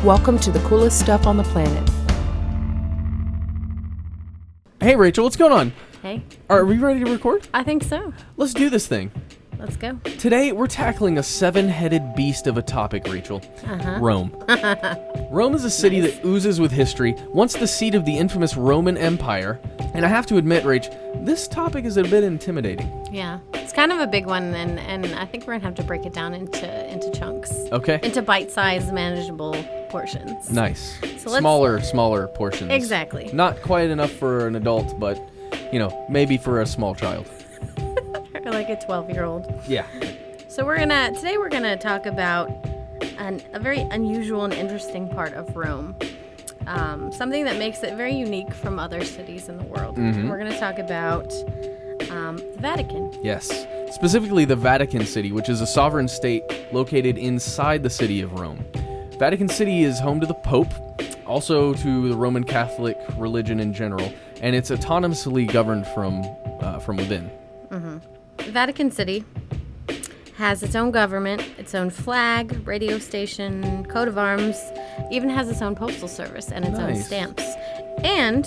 Welcome to the coolest stuff on the planet. Hey, Rachel, what's going on? Hey. Are we ready to record? I think so. Let's do this thing. Let's go. Today, we're tackling a seven-headed beast of a topic, Rachel. Rome. Rome is a city that oozes with history, once the seat of the infamous Roman Empire. And I have to admit, Rach, this topic is a bit intimidating. Yeah. It's kind of a big one, and I think we're going to have to break it down into chunks. Okay. Into bite-sized, manageable portions. Nice. So smaller portions. Exactly. Not quite enough for an adult, but, maybe for a small child. Or like a 12-year-old. Yeah. So today we're gonna talk about a very unusual and interesting part of Rome. Something that makes it very unique from other cities in the world. Mm-hmm. We're gonna talk about the Vatican. Yes. Specifically the Vatican City, which is a sovereign state located inside the city of Rome. Vatican City is home to the Pope, also to the Roman Catholic religion in general, and it's autonomously governed from within. Mm-hmm. Vatican City has its own government, its own flag, radio station, coat of arms, even has its own postal service and its own stamps. And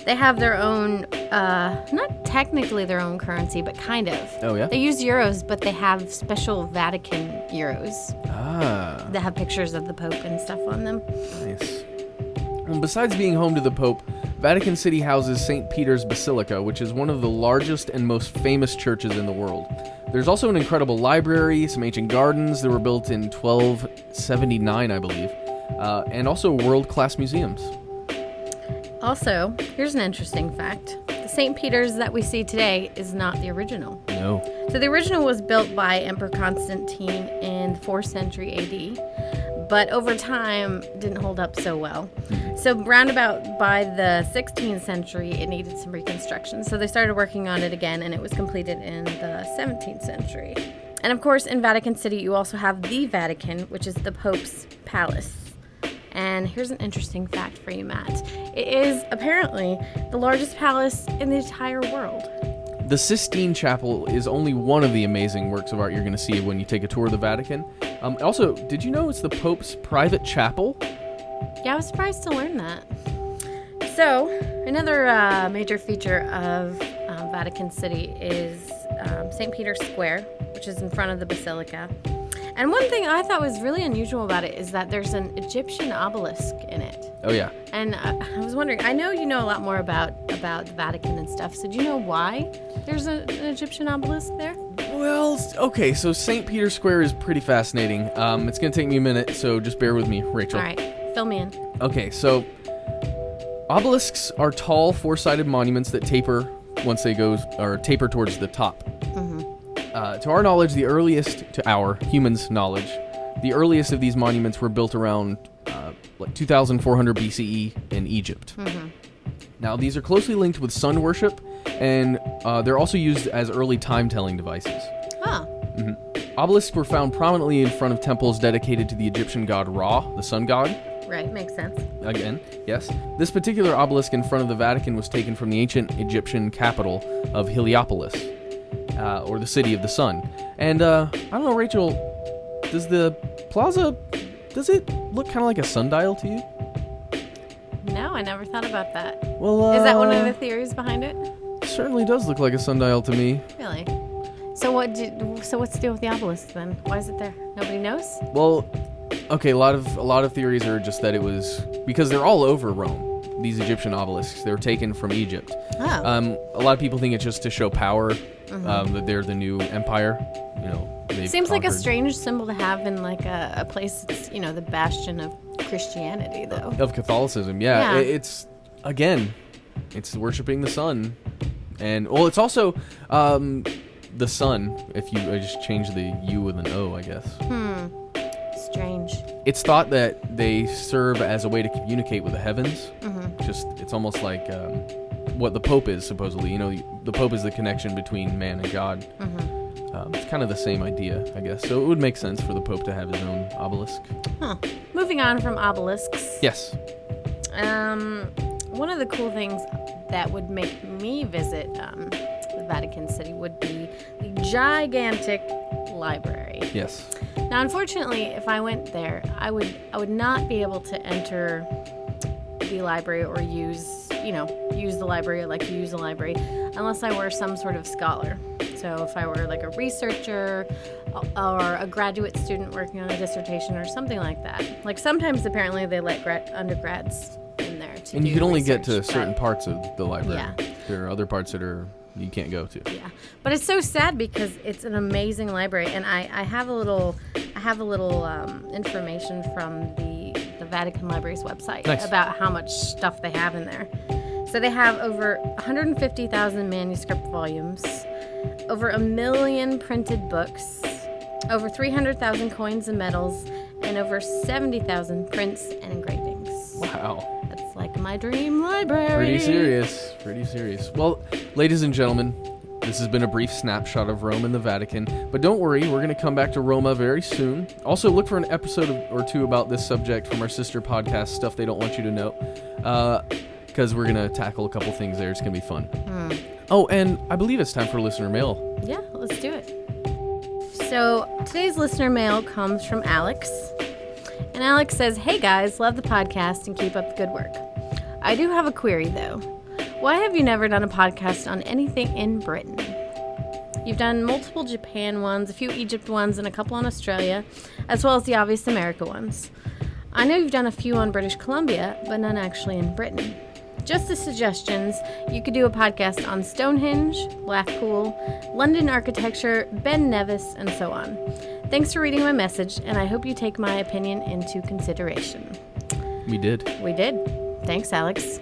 they have their own, not technically their own currency, but kind of. Oh, yeah? They use euros, but they have special Vatican euros. Ah. That have pictures of the Pope and stuff on them. Nice. Well, besides being home to the Pope, Vatican City houses St. Peter's Basilica, which is one of the largest and most famous churches in the world. There's also an incredible library, some ancient gardens that were built in 1279, I believe, and also world-class museums. Also, here's an interesting fact. The St. Peter's that we see today is not the original. No. So the original was built by Emperor Constantine in the 4th century AD, but over time didn't hold up so well. So roundabout by the 16th century, it needed some reconstruction. So they started working on it again, and it was completed in the 17th century. And of course, in Vatican City, you also have the Vatican, which is the Pope's palace. And here's an interesting fact for you, Matt. It is apparently the largest palace in the entire world. The Sistine Chapel is only one of the amazing works of art you're going to see when you take a tour of the Vatican. Also, did you know it's the Pope's private chapel? Yeah, I was surprised to learn that. So, another major feature of Vatican City is St. Peter's Square, which is in front of the Basilica. And one thing I thought was really unusual about it is that there's an Egyptian obelisk in it. Oh, yeah. And I was wondering, I know you know a lot more about the Vatican and stuff, so do you know why there's an Egyptian obelisk there? Well, okay, so St. Peter's Square is pretty fascinating. It's going to take me a minute, so just bear with me, Rachel. All right, fill me in. Okay, so obelisks are tall, four-sided monuments that taper towards the top. Mm-hmm. To our knowledge, humans' knowledge, the earliest of these monuments were built around 2,400 BCE in Egypt. Mm-hmm. Now, these are closely linked with sun worship, and they're also used as early time-telling devices. Huh. Mm-hmm. Obelisks were found prominently in front of temples dedicated to the Egyptian god Ra, the sun god. Right, makes sense. Again, yes. This particular obelisk in front of the Vatican was taken from the ancient Egyptian capital of Heliopolis, or the city of the sun. And, I don't know, Rachel, does it look kind of like a sundial to you? No, I never thought about that. Well, is that one of the theories behind it? It certainly does look like a sundial to me. Really? So what's the deal with the obelisk then? Why is it there? Nobody knows? Well, okay, a lot of theories are just that it was because they're all over Rome. These Egyptian obelisks, they were taken from Egypt. Oh. A lot of people think it's just to show power, that they're the new empire. Seems like a strange symbol to have in like a place that's the bastion of Christianity, though. Of Catholicism, yeah. It's worshiping the sun, and it's also the sun. If you just change the U with an O, I guess. Strange. It's thought that they serve as a way to communicate with the heavens. It's almost like what the Pope is, supposedly. The Pope is the connection between man and God. It's kind of the same idea, I guess. So it would make sense for the Pope to have his own obelisk. Huh. Moving on from obelisks. Yes. One of the cool things that would make me visit the Vatican City would be the gigantic library. Yes. Now, unfortunately, if I went there, I would not be able to enter the library or use the library, like to use the library, unless I were some sort of scholar. So if I were like a researcher or a graduate student working on a dissertation or something like that. Like sometimes apparently they let undergrads in there to And do you can only research, get to but- certain parts of the library. Yeah. There are other parts that you can't go to. Yeah, but it's so sad because it's an amazing library, and I have a little information from the Vatican Library's website Nice. about how much stuff they have in there. So they have over 150,000 manuscript volumes, over 1 million printed books, over 300,000 coins and medals, and over 70,000 prints and engravings. Wow. That's like my dream library. Pretty serious. Well, ladies and gentlemen, this has been a brief snapshot of Rome and the Vatican, but don't worry, we're going to come back to Roma very soon. Also, look for an episode or two about this subject from our sister podcast, Stuff They Don't Want You to Know, because we're going to tackle a couple things there. It's going to be fun. Oh, and I believe it's time for listener mail. Yeah, let's do it. So today's listener mail comes from Alex. And Alex says, "Hey guys, love the podcast and keep up the good work. I do have a query though. Why have you never done a podcast on anything in Britain? You've done multiple Japan ones, a few Egypt ones, and a couple on Australia, as well as the obvious America ones. I know you've done a few on British Columbia, but none actually in Britain. Just as suggestions, you could do a podcast on Stonehenge, Blackpool, London architecture, Ben Nevis, and so on. Thanks for reading my message, and I hope you take my opinion into consideration." We did. We did. Thanks, Alex.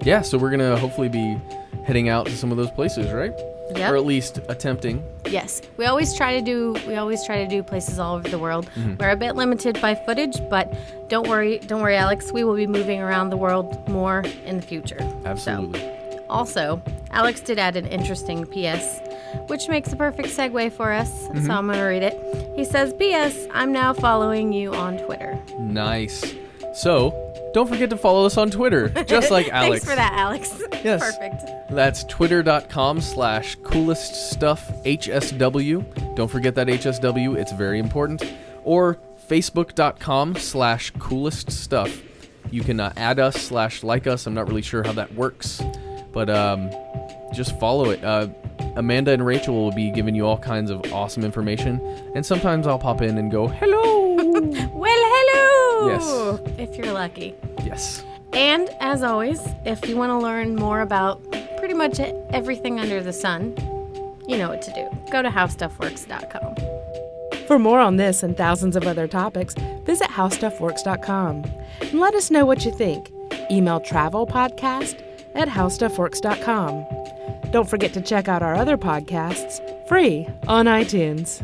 Yeah, so we're going to hopefully be heading out to some of those places, right? Yep. Or at least attempting. Yes, we always try to do places all over the world. We're a bit limited by footage, but don't worry, Alex. We will be moving around the world more in the future. Absolutely. So, also, Alex did add an interesting PS, which makes a perfect segue for us. So I'm going to read it. He says, "P.S. I'm now following you on Twitter." Nice. So, don't forget to follow us on Twitter, just like Alex. Thanks for that, Alex. Yes. Perfect. That's twitter.com/cooleststuffhsw. Don't forget that HSW, it's very important. Or facebook.com/cooleststuff. You can add us /like us. I'm not really sure how that works, but just follow it. Amanda and Rachel will be giving you all kinds of awesome information, and sometimes I'll pop in and go, "Hello." Well, hello. Yes. If you're lucky. Yes. And as always, if you want to learn more about pretty much everything under the sun, you know what to do. Go to howstuffworks.com. For more on this and thousands of other topics, visit howstuffworks.com and let us know what you think. Email travelpodcast@howstuffworks.com. Don't forget to check out our other podcasts, free on iTunes.